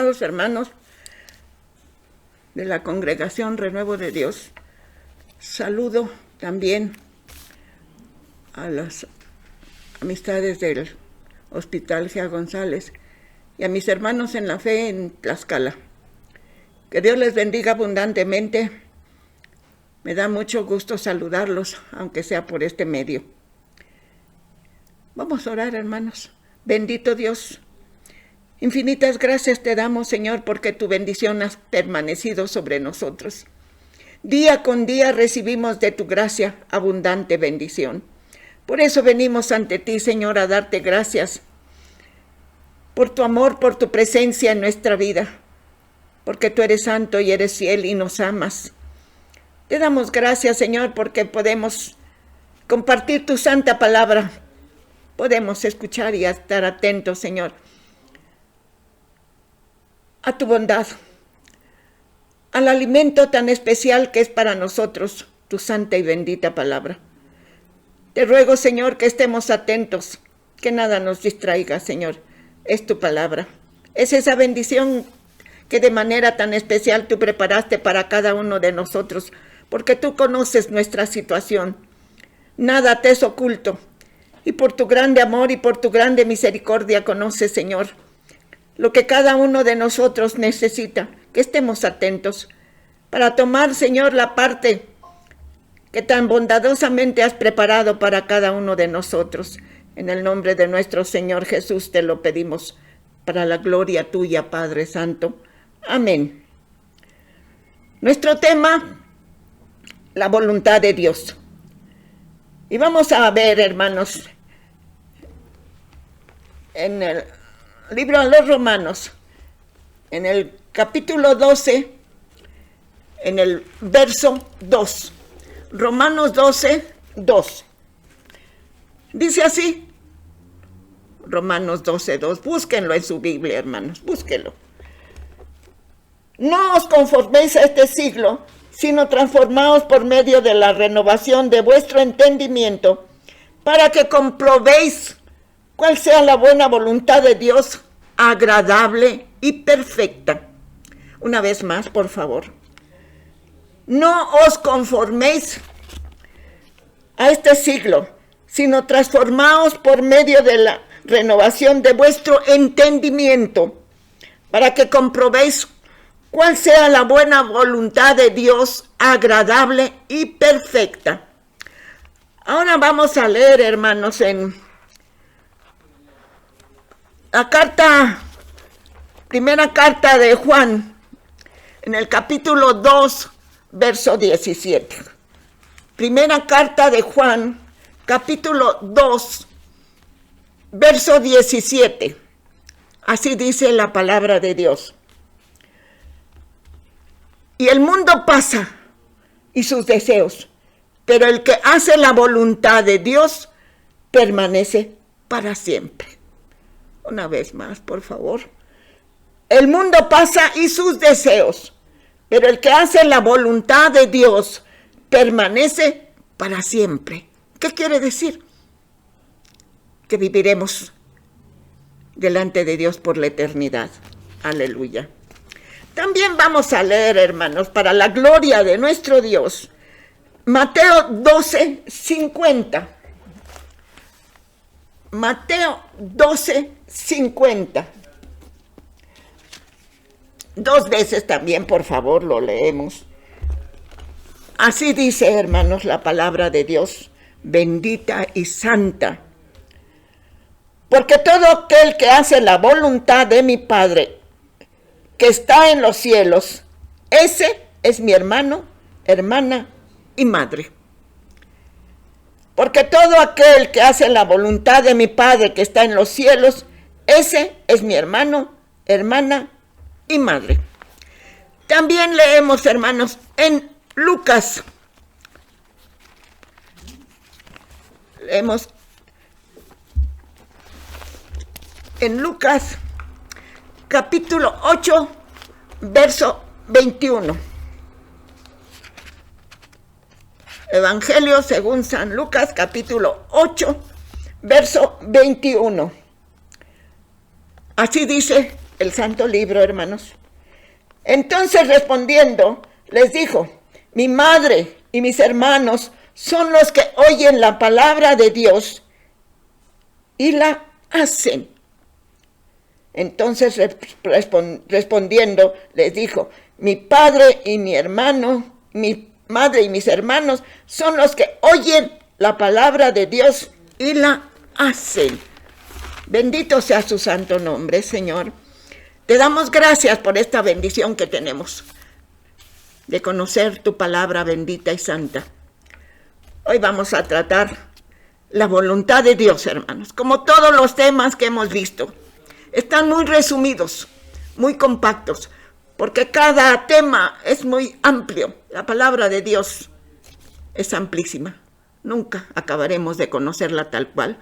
estimados hermanos de la Congregación Renuevo de Dios, saludo también a las amistades del Hospital Gea González y a mis hermanos en la fe en Tlaxcala. Que Dios les bendiga abundantemente. Me da mucho gusto saludarlos, aunque sea por este medio. Vamos a orar, hermanos. Bendito Dios, infinitas gracias te damos, Señor, porque tu bendición ha permanecido sobre nosotros. Día con día recibimos de tu gracia abundante bendición. Por eso venimos ante ti, Señor, a darte gracias por tu amor, por tu presencia en nuestra vida, porque tú eres santo y eres fiel y nos amas. Te damos gracias, Señor, porque podemos compartir tu santa palabra. Podemos escuchar y estar atentos, Señor, a tu bondad, al alimento tan especial que es para nosotros tu santa y bendita palabra. Te ruego, Señor, que estemos atentos, que nada nos distraiga, Señor. Es tu palabra. Es esa bendición que de manera tan especial tú preparaste para cada uno de nosotros, porque tú conoces nuestra situación. Nada te es oculto. Y por tu grande amor y por tu grande misericordia conoces, Señor, lo que cada uno de nosotros necesita, que estemos atentos para tomar, Señor, la parte que tan bondadosamente has preparado para cada uno de nosotros. En el nombre de nuestro Señor Jesús te lo pedimos, para la gloria tuya, Padre Santo. Amén. Nuestro tema, la voluntad de Dios. Y vamos a ver, hermanos, en el libro de los Romanos, en el capítulo 12, en el verso 2. Romanos 12, 2. Dice así, Romanos 12, 2. Búsquenlo en su Biblia, hermanos, búsquenlo. No os conforméis a este siglo, sino transformaos por medio de la renovación de vuestro entendimiento, para que comprobéis cuál sea la buena voluntad de Dios, agradable y perfecta. Una vez más, por favor. No os conforméis a este siglo, sino transformaos por medio de la renovación de vuestro entendimiento, para que comprobéis cuál sea la buena voluntad de Dios, agradable y perfecta. Ahora vamos a leer, hermanos, en la primera carta de Juan, en el capítulo 2, verso 17. Primera carta de Juan, capítulo 2, verso 17. Así dice la palabra de Dios. Y el mundo pasa y sus deseos, pero el que hace la voluntad de Dios permanece para siempre. Una vez más, por favor. El mundo pasa y sus deseos, pero el que hace la voluntad de Dios permanece para siempre. ¿Qué quiere decir? Que viviremos delante de Dios por la eternidad. Aleluya. También vamos a leer, hermanos, para la gloria de nuestro Dios, Mateo 12, 50. Mateo 12, 50. Dos veces también, por favor, lo leemos. Así dice, hermanos, la palabra de Dios, bendita y santa. Porque todo aquel que hace la voluntad de mi Padre, que está en los cielos, ese es mi hermano, hermana y madre. Porque todo aquel que hace la voluntad de mi Padre que está en los cielos, ese es mi hermano, hermana y madre. También leemos, hermanos, en Lucas. Leemos en Lucas, capítulo 8, verso 21. Evangelio según San Lucas, capítulo 8, verso 21. Así dice el santo libro, hermanos. Entonces respondiendo, les dijo, mi madre y mis hermanos son los que oyen la palabra de Dios y la hacen. Entonces respondiendo, les dijo, mi padre y mi hermano, mi madre y mis hermanos son los que oyen la palabra de Dios y la hacen. Bendito sea su santo nombre, Señor. Te damos gracias por esta bendición que tenemos de conocer tu palabra bendita y santa. Hoy vamos a tratar la voluntad de Dios, hermanos. Como todos los temas que hemos visto, están muy resumidos, muy compactos, porque cada tema es muy amplio. La palabra de Dios es amplísima. Nunca acabaremos de conocerla tal cual,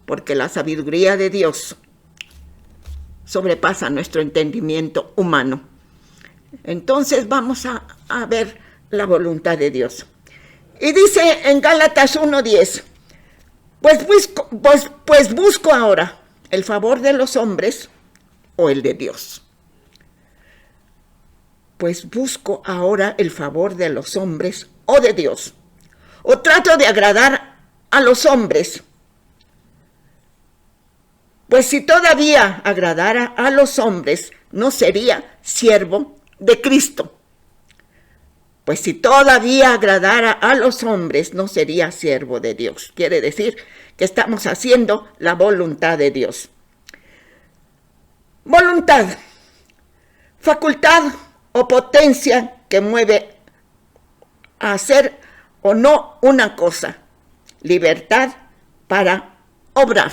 porque la sabiduría de Dios sobrepasa nuestro entendimiento humano. Entonces vamos a ver la voluntad de Dios. Y dice en Gálatas 1:10, pues busco ahora el favor de los hombres o el de Dios. Pues busco ahora el favor de los hombres o de Dios. O trato de agradar a los hombres. Pues si todavía agradara a los hombres, no sería siervo de Cristo. Pues si todavía agradara a los hombres, no sería siervo de Dios. Quiere decir que estamos haciendo la voluntad de Dios. Voluntad, facultad o potencia que mueve a hacer o no una cosa. Libertad para obrar.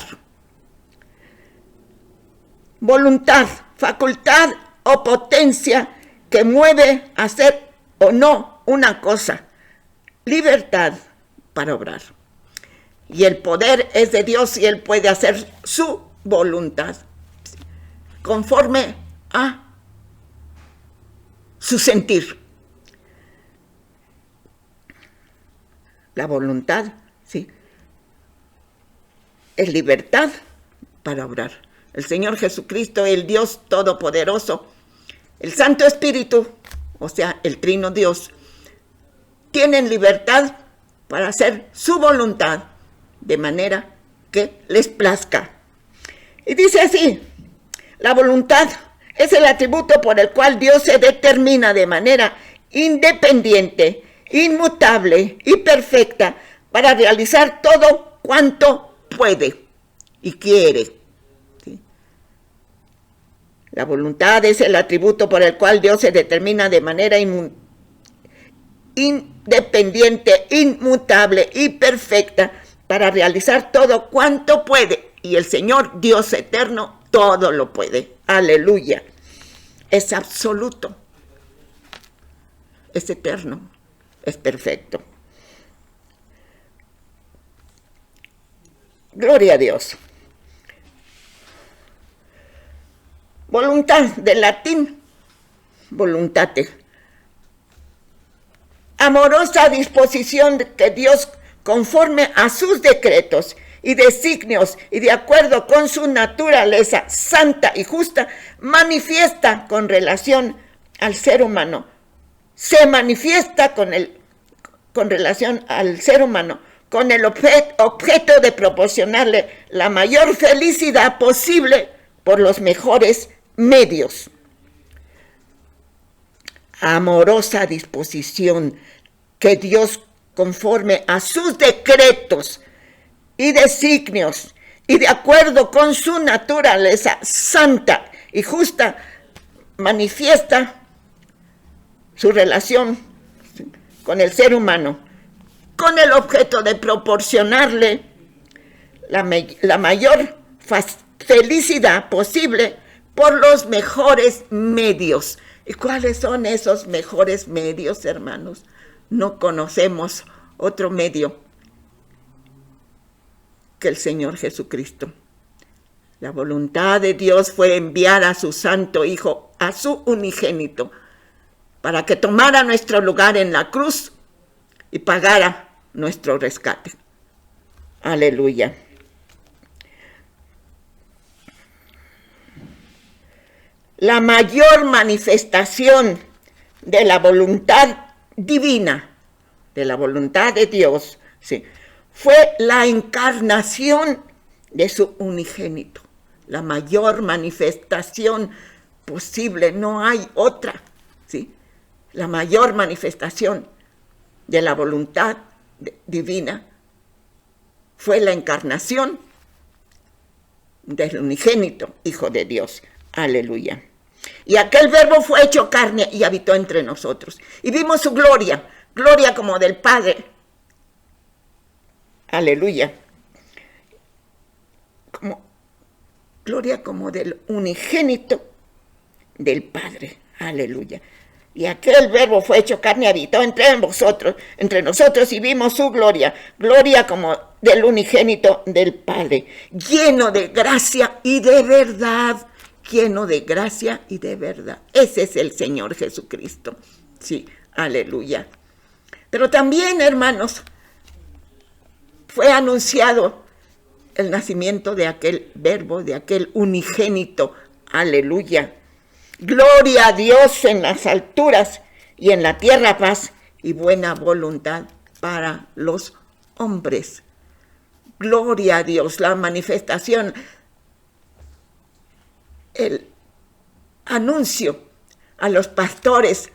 Voluntad, facultad o potencia que mueve a hacer o no una cosa. Libertad para obrar. Y el poder es de Dios y Él puede hacer su voluntad conforme a su sentir. La voluntad, sí, es libertad para obrar. El Señor Jesucristo, el Dios Todopoderoso, el Santo Espíritu, o sea, el Trino Dios, tienen libertad para hacer su voluntad de manera que les plazca. Y dice así, la voluntad es el atributo por el cual Dios se determina de manera independiente, inmutable y perfecta para realizar todo cuanto puede y quiere. ¿Sí? La voluntad es el atributo por el cual Dios se determina de manera independiente, inmutable y perfecta para realizar todo cuanto puede. Y el Señor Dios eterno todo lo puede. Aleluya. Es absoluto. Es eterno. Es perfecto. Gloria a Dios. Voluntad, del latín, voluntate. Amorosa disposición que Dios, conforme a sus decretos y designios y de acuerdo con su naturaleza santa y justa, manifiesta con relación al ser humano. Se manifiesta con relación al ser humano, con el objeto de proporcionarle la mayor felicidad posible por los mejores medios. Amorosa disposición que Dios, conforme a sus decretos y designios y de acuerdo con su naturaleza santa y justa, manifiesta su relación con el ser humano, con el objeto de proporcionarle la mayor felicidad posible por los mejores medios. ¿Y cuáles son esos mejores medios, hermanos? No conocemos otro medio que el Señor Jesucristo. La voluntad de Dios fue enviar a su Santo Hijo, a su unigénito, para que tomara nuestro lugar en la cruz y pagara nuestro rescate. Aleluya. la mayor manifestación de la voluntad divina, de la voluntad de Dios, ¿sí? Fue la encarnación de su unigénito, la mayor manifestación posible, no hay otra, ¿sí? La mayor manifestación de la voluntad divina fue la encarnación del unigénito Hijo de Dios. Aleluya. Y aquel Verbo fue hecho carne y habitó entre nosotros. Y vimos su gloria, gloria como del Padre. Aleluya. Gloria como del unigénito del Padre. Aleluya. Y aquel Verbo fue hecho carne y habitó entre nosotros, y vimos su gloria, gloria como del unigénito del Padre, lleno de gracia y de verdad, lleno de gracia y de verdad. Ese es el Señor Jesucristo. Sí, aleluya. Pero también, hermanos, fue anunciado el nacimiento de aquel Verbo, de aquel unigénito. Aleluya. Gloria a Dios en las alturas y en la tierra paz y buena voluntad para los hombres. Gloria a Dios, la manifestación, el anuncio a los pastores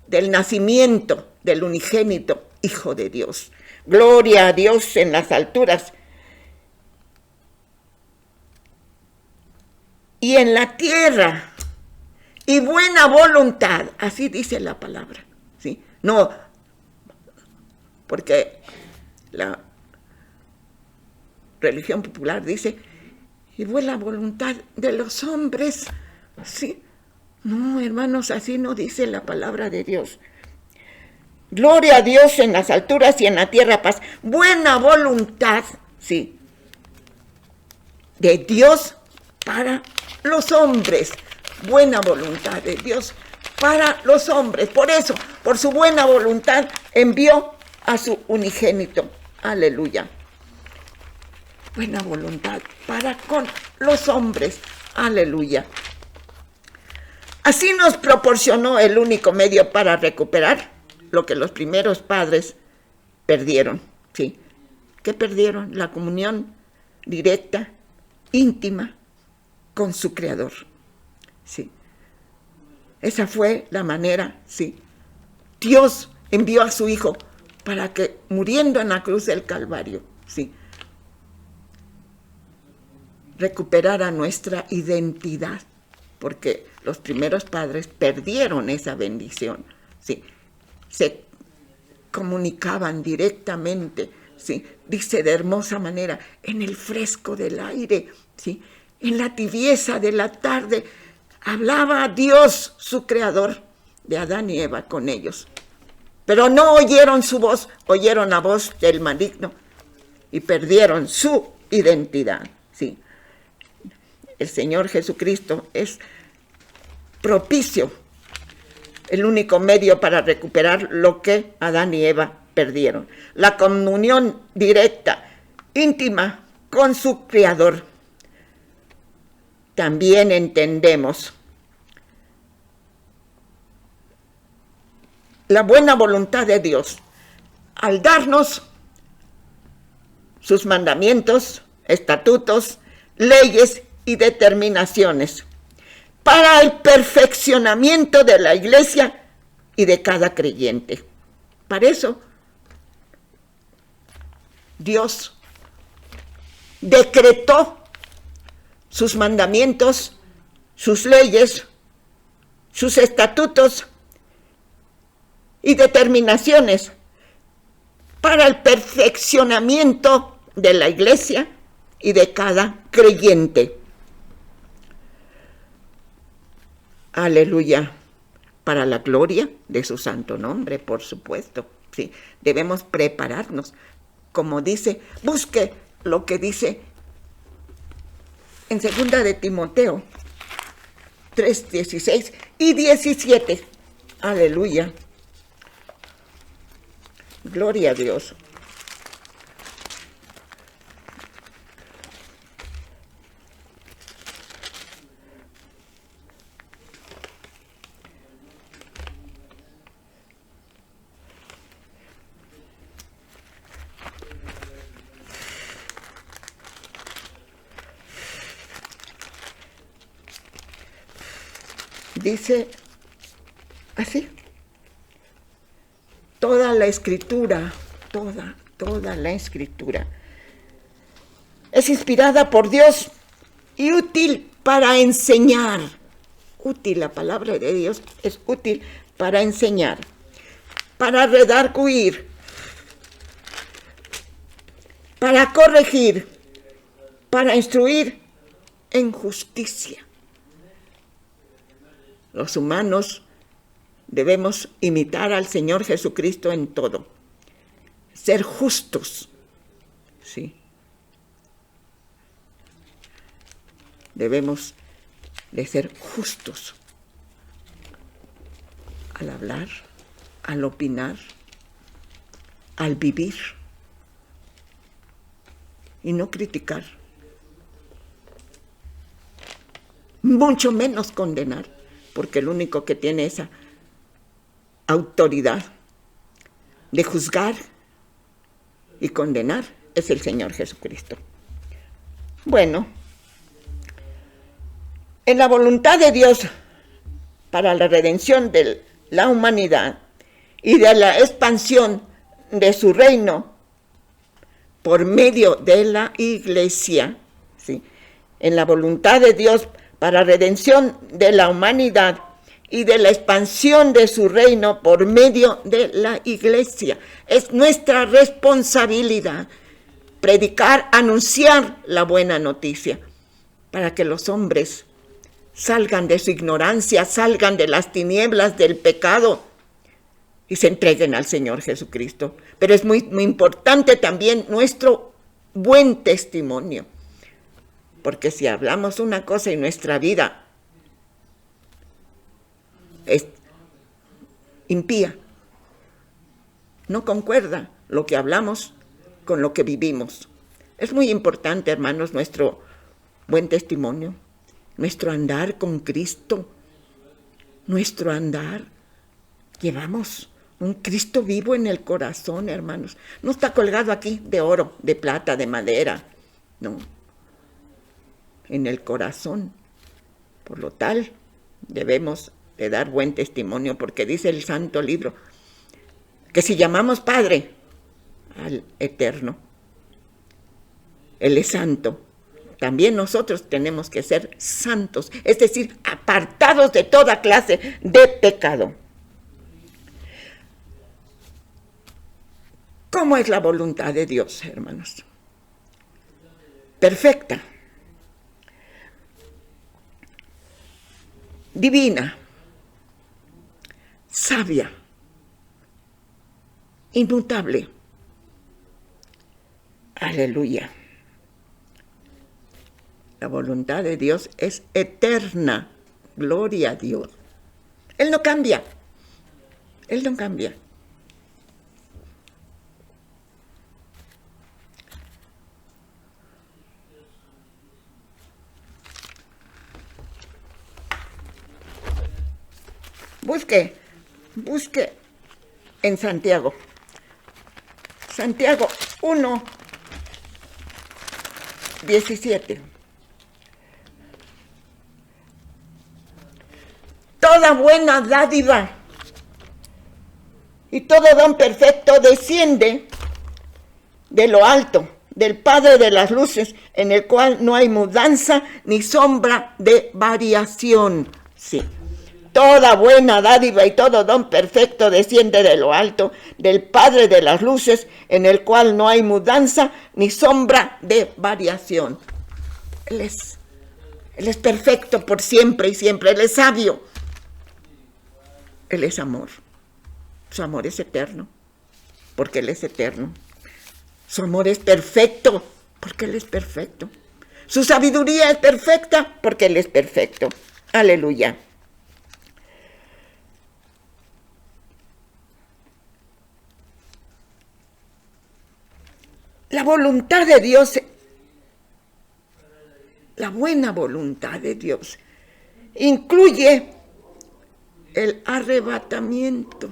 del nacimiento del unigénito Hijo de Dios. Gloria a Dios en las alturas y en la tierra. Y buena voluntad, así dice la palabra, ¿sí? No, porque la religión popular dice, y buena voluntad de los hombres, ¿sí? No, hermanos, así no dice la palabra de Dios. Gloria a Dios en las alturas y en la tierra paz. Buena voluntad, ¿sí? De Dios para los hombres. Buena voluntad de Dios para los hombres. Por eso, por su buena voluntad, envió a su unigénito. Aleluya. Buena voluntad para con los hombres. Aleluya. Así nos proporcionó el único medio para recuperar lo que los primeros padres perdieron. ¿Sí? ¿Qué perdieron? La comunión directa, íntima, con su Creador. Sí. Esa fue la manera, sí. Dios envió a su Hijo para que, muriendo en la cruz del Calvario, sí, recuperara nuestra identidad, porque los primeros padres perdieron esa bendición, sí. Se comunicaban directamente, sí, dice de hermosa manera, en el fresco del aire, sí, en la tibieza de la tarde. Hablaba Dios, su Creador, de Adán y Eva con ellos. Pero no oyeron su voz, oyeron la voz del maligno y perdieron su identidad. ¿Sí? El Señor Jesucristo es propicio, el único medio para recuperar lo que Adán y Eva perdieron. La comunión directa, íntima con su Creador. También entendemos la buena voluntad de Dios al darnos sus mandamientos, estatutos, leyes y determinaciones para el perfeccionamiento de la iglesia y de cada creyente. Para eso, Dios decretó sus mandamientos, sus leyes, sus estatutos y determinaciones para el perfeccionamiento de la iglesia y de cada creyente. Aleluya. Para la gloria de su santo nombre, por supuesto. Sí, debemos prepararnos. Como dice, busque lo que dice en 2 de Timoteo 3, 16 y 17. Aleluya. Gloria a Dios. dice así. Toda la Escritura, toda la Escritura es inspirada por Dios y útil para enseñar. Útil, la palabra de Dios es útil para enseñar, para redarguir, para corregir, para instruir en justicia. Los humanos debemos imitar al Señor Jesucristo en todo, ser justos, ¿sí? Debemos de ser justos al hablar, al opinar, al vivir y no criticar, mucho menos condenar, porque el único que tiene esa autoridad de juzgar y condenar es el Señor Jesucristo. Bueno, en la voluntad de Dios para la redención de la humanidad y de la expansión de su reino por medio de la Iglesia, ¿sí? En la voluntad de Dios para redención de la humanidad y de la expansión de su reino por medio de la Iglesia. Es nuestra responsabilidad predicar, anunciar la buena noticia para que los hombres salgan de su ignorancia, salgan de las tinieblas del pecado y se entreguen al Señor Jesucristo. Pero es muy importante también nuestro buen testimonio, porque si hablamos una cosa y nuestra vida es impía, no concuerda lo que hablamos con lo que vivimos. Es muy importante, hermanos, nuestro buen testimonio, nuestro andar con Cristo, nuestro andar. Llevamos un Cristo vivo en el corazón, hermanos. No está colgado aquí de oro, de plata, de madera, no. En el corazón. Por lo tal, debemos de dar buen testimonio, porque dice el Santo Libro que si llamamos Padre al Eterno, Él es santo, también nosotros tenemos que ser santos, es decir, apartados de toda clase de pecado. ¿Cómo es la voluntad de Dios, hermanos? Perfecta, divina, sabia, inmutable. Aleluya. La voluntad de Dios es eterna. Gloria a Dios. Él no cambia. Él no cambia. Busque en Santiago. Santiago 1:17. Toda buena dádiva y todo don perfecto desciende de lo alto, del Padre de las luces, en el cual no hay mudanza ni sombra de variación. Sí. Toda buena dádiva y todo don perfecto desciende de lo alto, del Padre de las luces, en el cual no hay mudanza ni sombra de variación. Él es perfecto por siempre y siempre. Él es sabio. Él es amor. Su amor es eterno, porque Él es eterno. Su amor es perfecto, porque Él es perfecto. Su sabiduría es perfecta, porque Él es perfecto. Aleluya. La voluntad de Dios, la buena voluntad de Dios, incluye el arrebatamiento.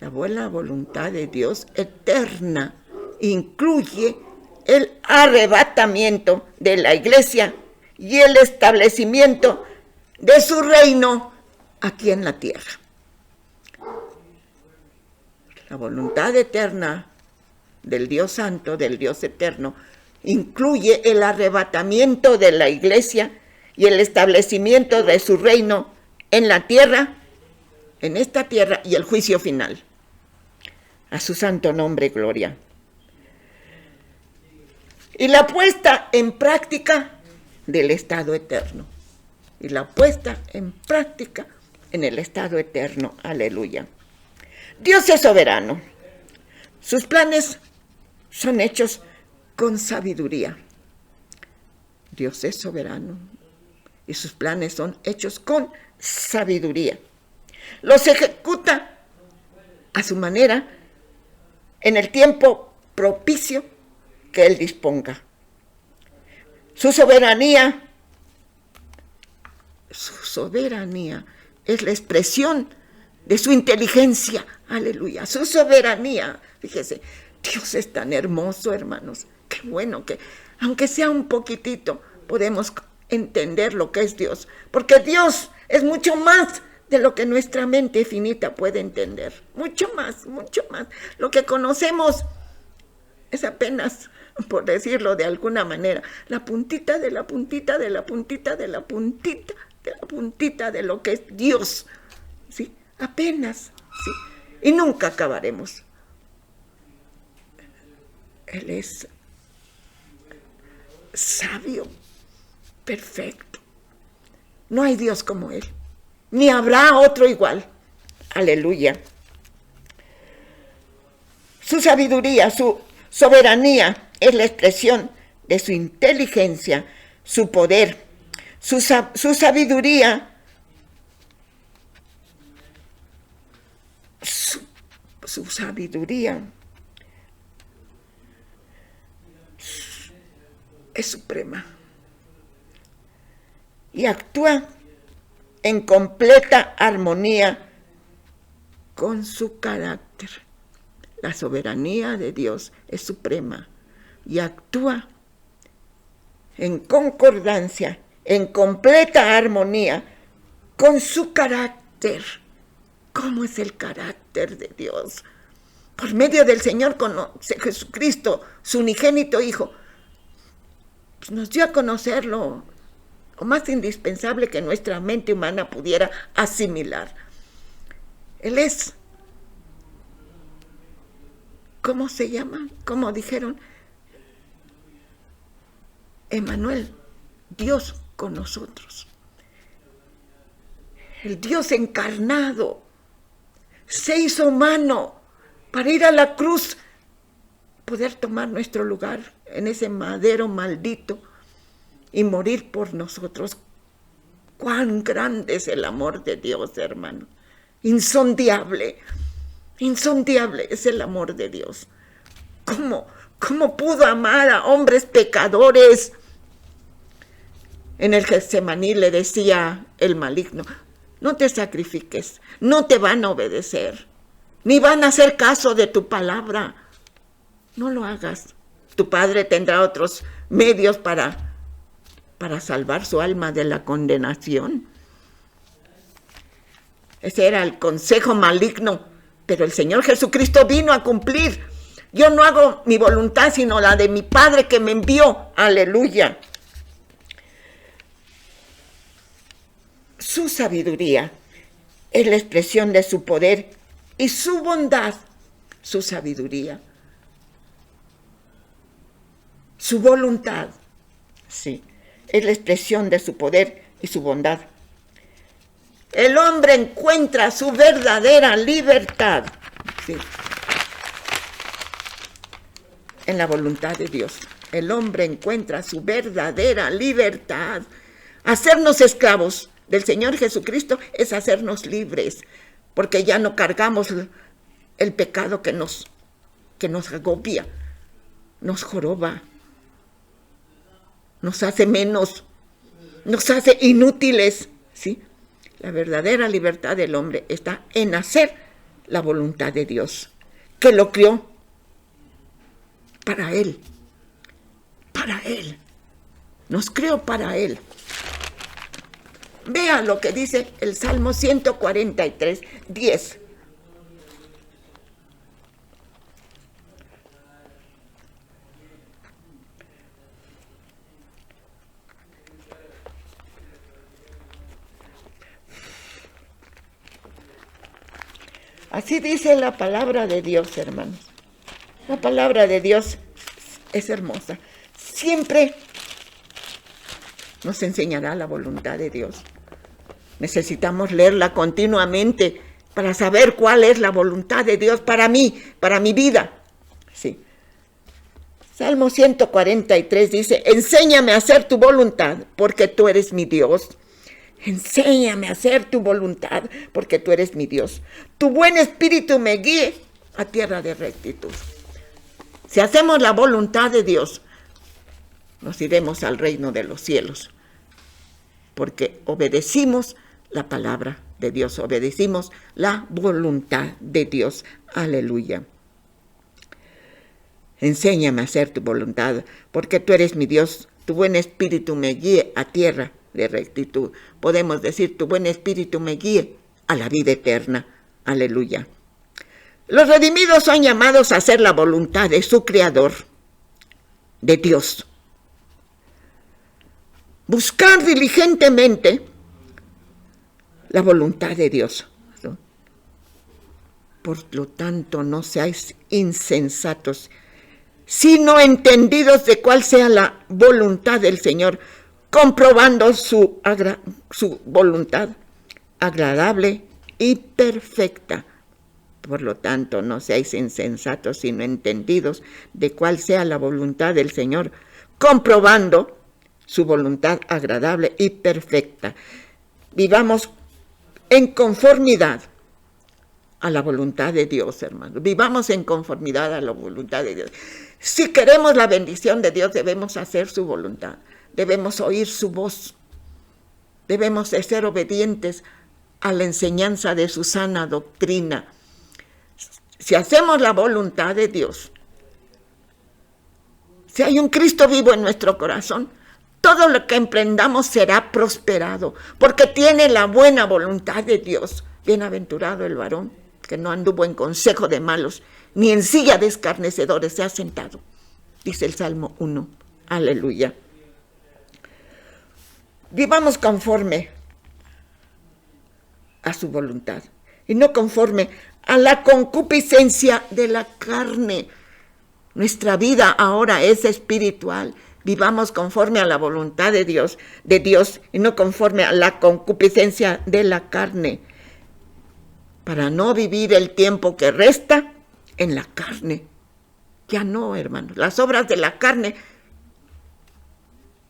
La buena voluntad de Dios eterna incluye el arrebatamiento de la iglesia y el establecimiento de su reino aquí en la tierra. La voluntad eterna del Dios Santo, del Dios Eterno, incluye el arrebatamiento de la iglesia y el establecimiento de su reino en la tierra, en esta tierra, y el juicio final. A su santo nombre, gloria. Y la puesta en práctica del estado eterno. Y la puesta en práctica en el estado eterno. Aleluya. Dios es soberano. Sus planes son hechos con sabiduría. Dios es soberano y sus planes son hechos con sabiduría. Los ejecuta a su manera en el tiempo propicio que Él disponga. Su soberanía es la expresión de su inteligencia. Aleluya. Su soberanía. Fíjese, Dios es tan hermoso, hermanos. Qué bueno que, aunque sea un poquitito, podemos entender lo que es Dios. Porque Dios es mucho más de lo que nuestra mente finita puede entender. Mucho más, mucho más. Lo que conocemos es apenas, por decirlo de alguna manera, la puntita de la puntita de la puntita de la puntita de la puntita de lo que es Dios. ¿Sí? Apenas. ¿Sí? Y nunca acabaremos. Él es sabio, perfecto. No hay Dios como Él, ni habrá otro igual. Aleluya. Su sabiduría, su soberanía es la expresión de su inteligencia, su poder, su sabiduría, su sabiduría es suprema y actúa en completa armonía con su carácter. La soberanía de Dios es suprema y actúa en concordancia, en completa armonía con su carácter. ¿Cómo es el carácter de Dios? Por medio del Señor Jesucristo, su unigénito Hijo, pues nos dio a conocer lo más indispensable que nuestra mente humana pudiera asimilar. Él es, ¿cómo se llama? ¿Cómo dijeron? Emmanuel, Dios con nosotros. El Dios encarnado se hizo humano para ir a la cruz, poder tomar nuestro lugar en ese madero maldito y morir por nosotros. Cuán grande es el amor de Dios, hermano. Insondable, insondable es el amor de Dios. ¿Cómo pudo amar a hombres pecadores? En el Getsemaní le decía el maligno: no te sacrifiques, no te van a obedecer, ni van a hacer caso de tu palabra. No lo hagas. Tu Padre tendrá otros medios para salvar su alma de la condenación. Ese era el consejo maligno, pero el Señor Jesucristo vino a cumplir. Yo no hago mi voluntad, sino la de mi Padre que me envió. Aleluya. Su sabiduría es la expresión de su poder y su bondad. Su sabiduría, su voluntad, sí, es la expresión de su poder y su bondad. El hombre encuentra su verdadera libertad, sí, en la voluntad de Dios. El hombre encuentra su verdadera libertad. Hacernos esclavos del Señor Jesucristo es hacernos libres, porque ya no cargamos el pecado que nos agobia, nos joroba, nos hace menos, nos hace inútiles, ¿sí? La verdadera libertad del hombre está en hacer la voluntad de Dios, que lo crió para Él, nos creó para Él. Vea lo que dice el Salmo 143, 10. Así dice la palabra de Dios, hermanos. La palabra de Dios es hermosa. Siempre nos enseñará la voluntad de Dios. Necesitamos leerla continuamente para saber cuál es la voluntad de Dios para mí, para mi vida. Sí. Salmo 143 dice, enséñame a hacer tu voluntad, porque tú eres mi Dios. Enséñame a hacer tu voluntad, porque tú eres mi Dios. Tu buen espíritu me guíe a tierra de rectitud. Si hacemos la voluntad de Dios, nos iremos al reino de los cielos, porque obedecimos la palabra de Dios, obedecimos la voluntad de Dios. Aleluya. Enséñame a hacer tu voluntad, porque tú eres mi Dios. Tu buen espíritu me guíe a tierra de rectitud. Podemos decir, tu buen espíritu me guíe a la vida eterna. Aleluya. Los redimidos son llamados a hacer la voluntad de su Creador, de Dios. Buscar diligentemente la voluntad de Dios. Por lo tanto, no seáis insensatos, sino entendidos de cuál sea la voluntad del Señor, comprobando su voluntad agradable y perfecta. Por lo tanto, no seáis insensatos, sino entendidos de cuál sea la voluntad del Señor, comprobando su voluntad agradable y perfecta. Vivamos en conformidad a la voluntad de Dios, hermanos. Vivamos en conformidad a la voluntad de Dios. Si queremos la bendición de Dios, debemos hacer su voluntad. Debemos oír su voz. Debemos ser obedientes a la enseñanza de su sana doctrina. Si hacemos la voluntad de Dios, si hay un Cristo vivo en nuestro corazón, todo lo que emprendamos será prosperado, porque tiene la buena voluntad de Dios. Bienaventurado el varón que no anduvo en consejo de malos, ni en silla de escarnecedores se ha sentado, dice el Salmo 1. Aleluya. Vivamos conforme a su voluntad y no conforme a la concupiscencia de la carne. Nuestra vida ahora es espiritual. Vivamos conforme a la voluntad de Dios y no conforme a la concupiscencia de la carne, para no vivir el tiempo que resta en la carne. Ya no, hermanos, las obras de la carne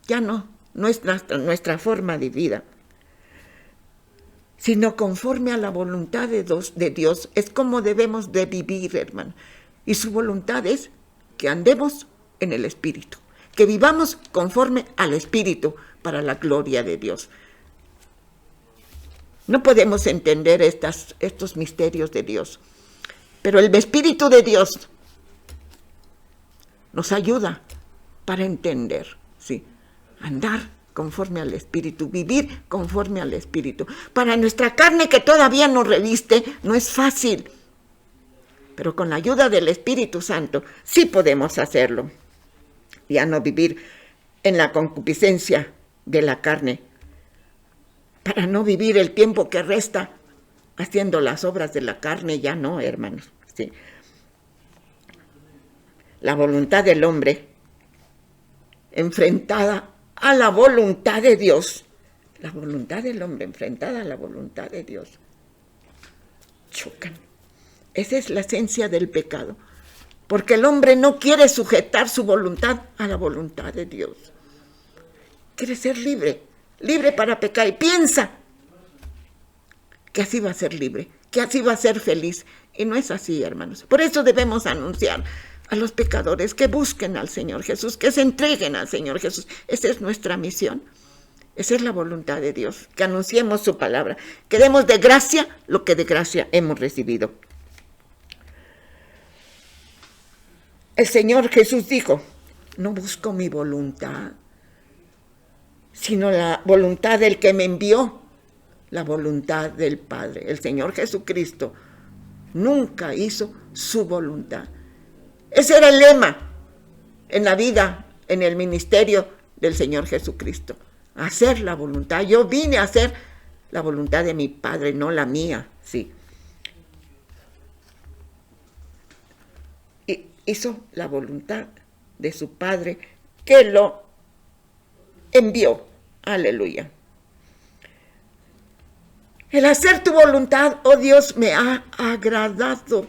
ya no es nuestra forma de vida, sino conforme a la voluntad de Dios. Es como debemos de vivir, hermano. Y su voluntad es que andemos en el Espíritu, que vivamos conforme al Espíritu para la gloria de Dios. No podemos entender estos misterios de Dios, pero el Espíritu de Dios nos ayuda para entender, ¿sí? Andar conforme al Espíritu, vivir conforme al Espíritu. Para nuestra carne que todavía nos reviste, no es fácil, pero con la ayuda del Espíritu Santo sí podemos hacerlo. Ya no vivir en la concupiscencia de la carne, para no vivir el tiempo que resta haciendo las obras de la carne, ya no, hermanos. Sí. La voluntad del hombre enfrentada a la voluntad de Dios. La voluntad del hombre enfrentada a la voluntad de Dios. Chocan. Esa es la esencia del pecado. Porque el hombre no quiere sujetar su voluntad a la voluntad de Dios. Quiere ser libre para pecar y piensa que así va a ser libre, que así va a ser feliz. Y no es así, hermanos. Por eso debemos anunciar a los pecadores que busquen al Señor Jesús, que se entreguen al Señor Jesús. Esa es nuestra misión. Esa es la voluntad de Dios, que anunciemos su palabra, que demos de gracia lo que de gracia hemos recibido. El Señor Jesús dijo, no busco mi voluntad, sino la voluntad del que me envió. la voluntad del Padre. El Señor Jesucristo nunca hizo su voluntad. Ese era el lema en la vida, en el ministerio del Señor Jesucristo. Hacer la voluntad. Yo vine a hacer la voluntad de mi Padre, no la mía, sí. Y hizo la voluntad de su Padre que lo envió. Aleluya. El hacer tu voluntad, oh Dios, me ha agradado.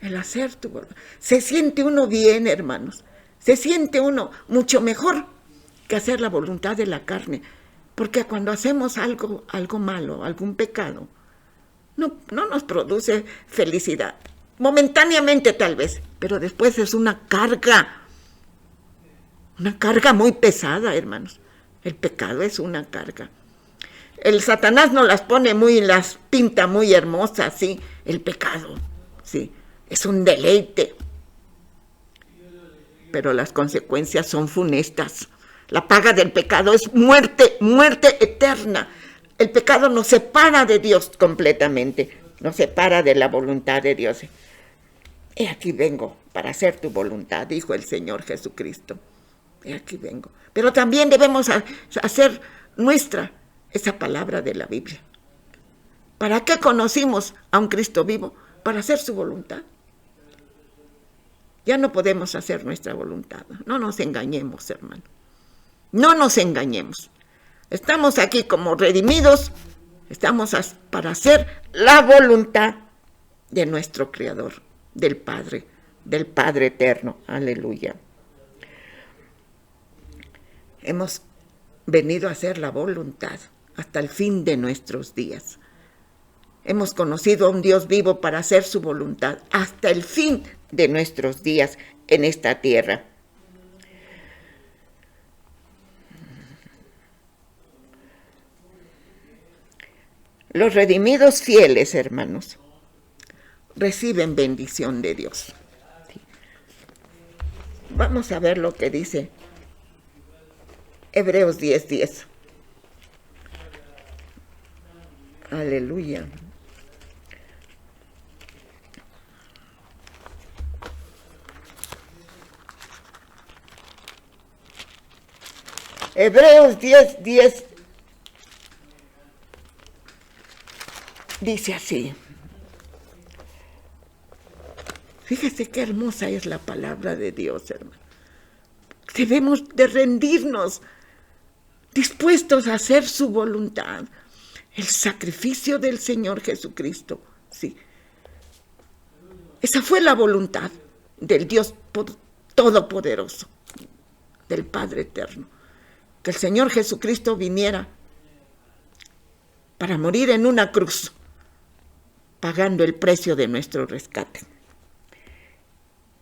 El hacer tu voluntad. Se siente uno bien, hermanos. Se siente uno mucho mejor que hacer la voluntad de la carne. Porque cuando hacemos algo malo, algún pecado, no nos produce felicidad. Momentáneamente tal vez, pero después es una carga muy pesada, hermanos. El pecado es una carga. El Satanás nos las pinta muy hermosas, sí. El pecado, sí, es un deleite. Pero las consecuencias son funestas. La paga del pecado es muerte, muerte eterna. El pecado nos separa de Dios completamente, nos separa de la voluntad de Dios. He aquí vengo para hacer tu voluntad, dijo el Señor Jesucristo. He aquí vengo. Pero también debemos hacer nuestra esa palabra de la Biblia. ¿Para qué conocimos a un Cristo vivo? Para hacer su voluntad. Ya no podemos hacer nuestra voluntad. No nos engañemos, hermano. No nos engañemos. Estamos aquí como redimidos. Estamos para hacer la voluntad de nuestro Creador, del Padre eterno. Aleluya. Hemos venido a hacer la voluntad hasta el fin de nuestros días. Hemos conocido a un Dios vivo para hacer su voluntad hasta el fin de nuestros días en esta tierra. Los redimidos fieles, hermanos, reciben bendición de Dios. Vamos a ver lo que dice Hebreos 10:10. Aleluya. Hebreos 10:10 dice así. Fíjese qué hermosa es la palabra de Dios, hermano. Debemos de rendirnos, dispuestos a hacer su voluntad. El sacrificio del Señor Jesucristo, sí. Esa fue la voluntad del Dios Todopoderoso, del Padre Eterno. Que el Señor Jesucristo viniera para morir en una cruz, pagando el precio de nuestro rescate.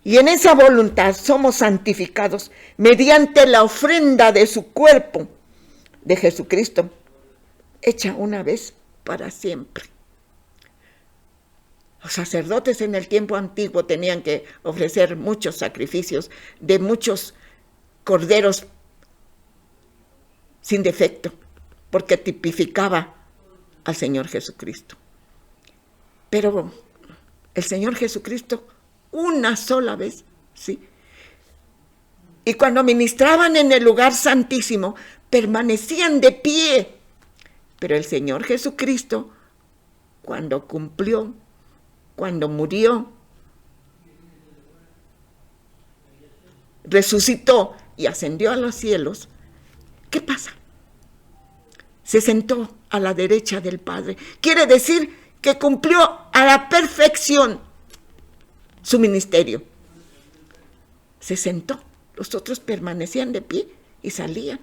Y en esa voluntad somos santificados mediante la ofrenda de su cuerpo, de Jesucristo, hecha una vez para siempre. Los sacerdotes en el tiempo antiguo tenían que ofrecer muchos sacrificios de muchos corderos sin defecto, porque tipificaba al Señor Jesucristo. Pero el Señor Jesucristo, una sola vez, sí. Y cuando ministraban en el lugar santísimo, permanecían de pie. Pero el Señor Jesucristo, cuando cumplió, cuando murió, resucitó y ascendió a los cielos, ¿qué pasa? Se sentó a la derecha del Padre. Quiere decir que cumplió a la perfección su ministerio. Se sentó, los otros permanecían de pie y salían.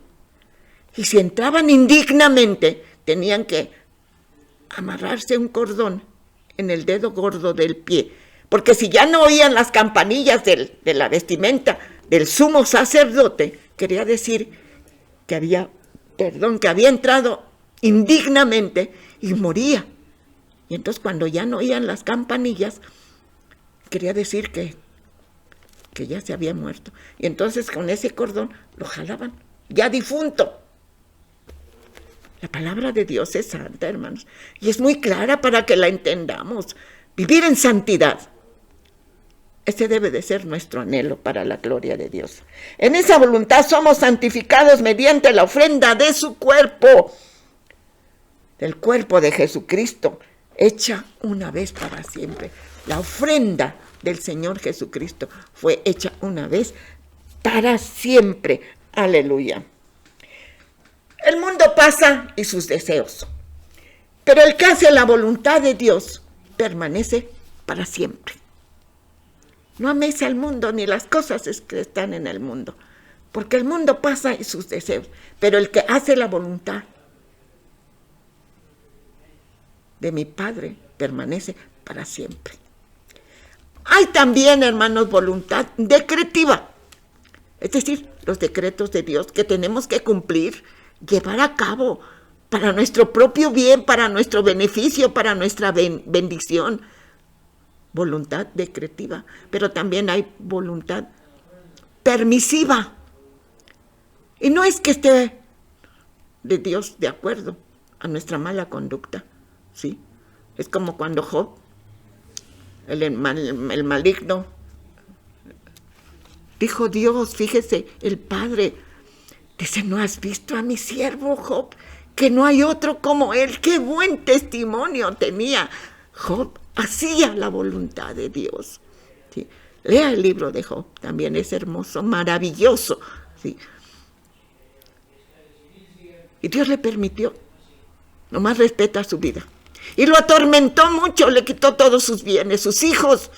Y si entraban indignamente, tenían que amarrarse un cordón en el dedo gordo del pie, porque si ya no oían las campanillas de la vestimenta del sumo sacerdote, quería decir que había entrado indignamente y moría. Y entonces cuando ya no oían las campanillas, quería decir que ya se había muerto. Y entonces con ese cordón lo jalaban, ya difunto. La palabra de Dios es santa, hermanos, y es muy clara para que la entendamos. Vivir en santidad. Ese debe de ser nuestro anhelo para la gloria de Dios. En esa voluntad somos santificados mediante la ofrenda de su cuerpo, del cuerpo de Jesucristo, hecha una vez para siempre. La ofrenda del Señor Jesucristo fue hecha una vez para siempre. Aleluya. El mundo pasa y sus deseos, pero el que hace la voluntad de Dios permanece para siempre. No améis al mundo ni las cosas que están en el mundo, porque el mundo pasa y sus deseos, pero el que hace la voluntad de mi Padre permanece para siempre. Hay también, hermanos, voluntad decretiva, es decir, los decretos de Dios que tenemos que cumplir, llevar a cabo para nuestro propio bien, para nuestro beneficio, para nuestra bendición. Voluntad decretiva, pero también hay voluntad permisiva. Y no es que esté de Dios de acuerdo a nuestra mala conducta, ¿sí? Es como cuando Job, el maligno, dijo Dios, fíjese, el Padre, dice, ¿no has visto a mi siervo Job? Que no hay otro como él. ¡Qué buen testimonio tenía! Job hacía la voluntad de Dios. ¿Sí? Lea el libro de Job, también es hermoso, maravilloso. ¿Sí? Y Dios le permitió, nomás respeta su vida. Y lo atormentó mucho, le quitó todos sus bienes, sus hijos.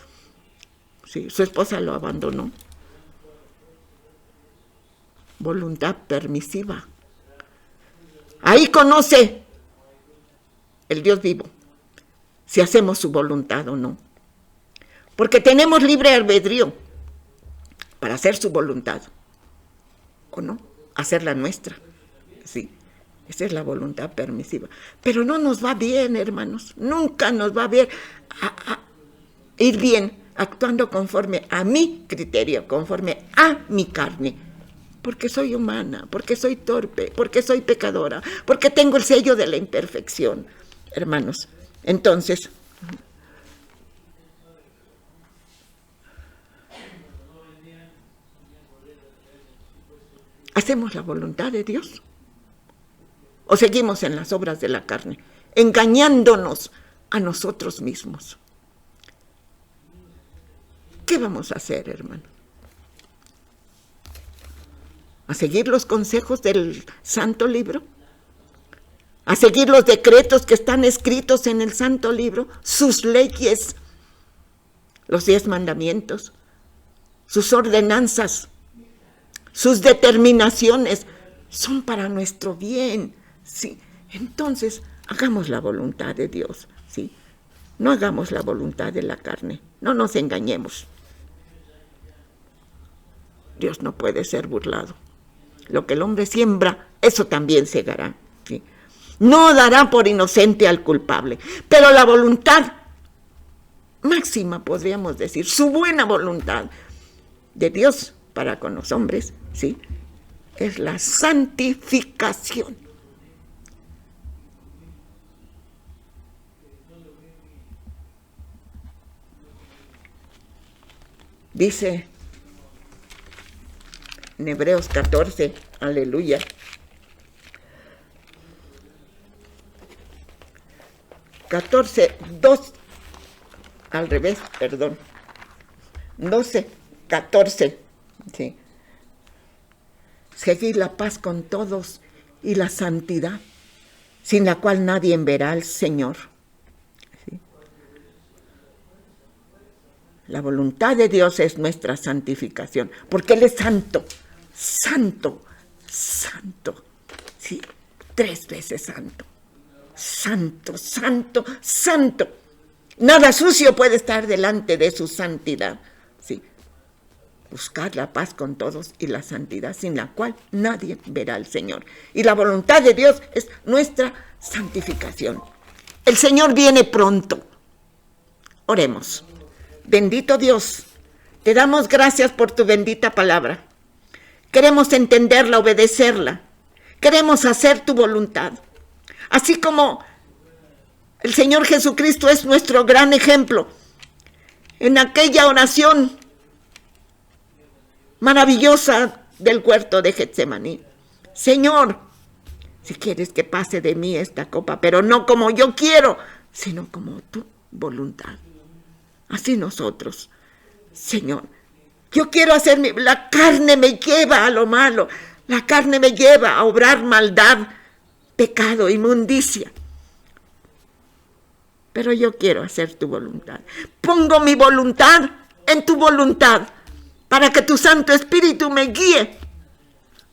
Sí, su esposa lo abandonó. Voluntad permisiva. Ahí conoce el Dios vivo si hacemos su voluntad o no. Porque tenemos libre albedrío para hacer su voluntad o no, hacer la nuestra. Sí, esa es la voluntad permisiva. Pero no nos va bien, hermanos. Nunca nos va bien a ir bien actuando conforme a mi criterio, conforme a mi carne. Porque soy humana, porque soy torpe, porque soy pecadora, porque tengo el sello de la imperfección, hermanos. Entonces, ¿hacemos la voluntad de Dios? ¿O seguimos en las obras de la carne, engañándonos a nosotros mismos? ¿Qué vamos a hacer, hermano? ¿A seguir los consejos del Santo Libro? ¿A seguir los decretos que están escritos en el Santo Libro? Sus leyes, los 10 mandamientos, sus ordenanzas, sus determinaciones, son para nuestro bien, ¿sí? Entonces, hagamos la voluntad de Dios, ¿sí? No hagamos la voluntad de la carne, no nos engañemos. Dios no puede ser burlado. Lo que el hombre siembra, eso también segará, ¿sí? No dará por inocente al culpable, pero la voluntad máxima, podríamos decir, su buena voluntad de Dios para con los hombres, ¿sí?, es la santificación. Dice en Hebreos 14, aleluya, 14, 2, al revés, perdón, 12, 14, sí. Seguid la paz con todos y la santidad, sin la cual nadie verá al Señor. ¿Sí? La voluntad de Dios es nuestra santificación, porque Él es santo, santo, santo, sí, 3 veces santo. Santo, santo, santo. Nada sucio puede estar delante de su santidad. Sí. Buscar la paz con todos y la santidad, sin la cual nadie verá al Señor. Y la voluntad de Dios es nuestra santificación. El Señor viene pronto. Oremos. Bendito Dios, te damos gracias por tu bendita palabra. Queremos entenderla, obedecerla. Queremos hacer tu voluntad. Así como el Señor Jesucristo es nuestro gran ejemplo en aquella oración maravillosa del huerto de Getsemaní. Señor, si quieres que pase de mí esta copa, pero no como yo quiero, sino como tu voluntad. Así nosotros, Señor, yo quiero hacer la carne me lleva a lo malo, la carne me lleva a obrar maldad, pecado, inmundicia. Pero yo quiero hacer tu voluntad. Pongo mi voluntad en tu voluntad para que tu Santo Espíritu me guíe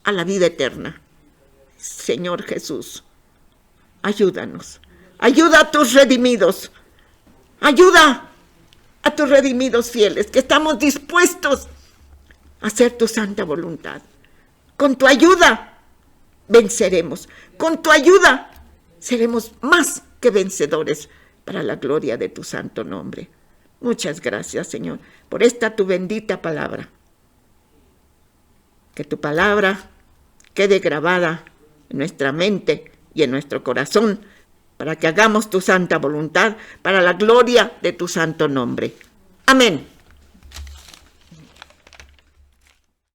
a la vida eterna. Señor Jesús, ayúdanos. Ayuda a tus redimidos. Ayuda a tus redimidos fieles, que estamos dispuestos a hacer tu santa voluntad. Con tu ayuda venceremos. Con tu ayuda seremos más que vencedores para la gloria de tu santo nombre. Muchas gracias, Señor, por esta tu bendita palabra. Que tu palabra quede grabada en nuestra mente y en nuestro corazón, para que hagamos tu santa voluntad, para la gloria de tu santo nombre. Amén.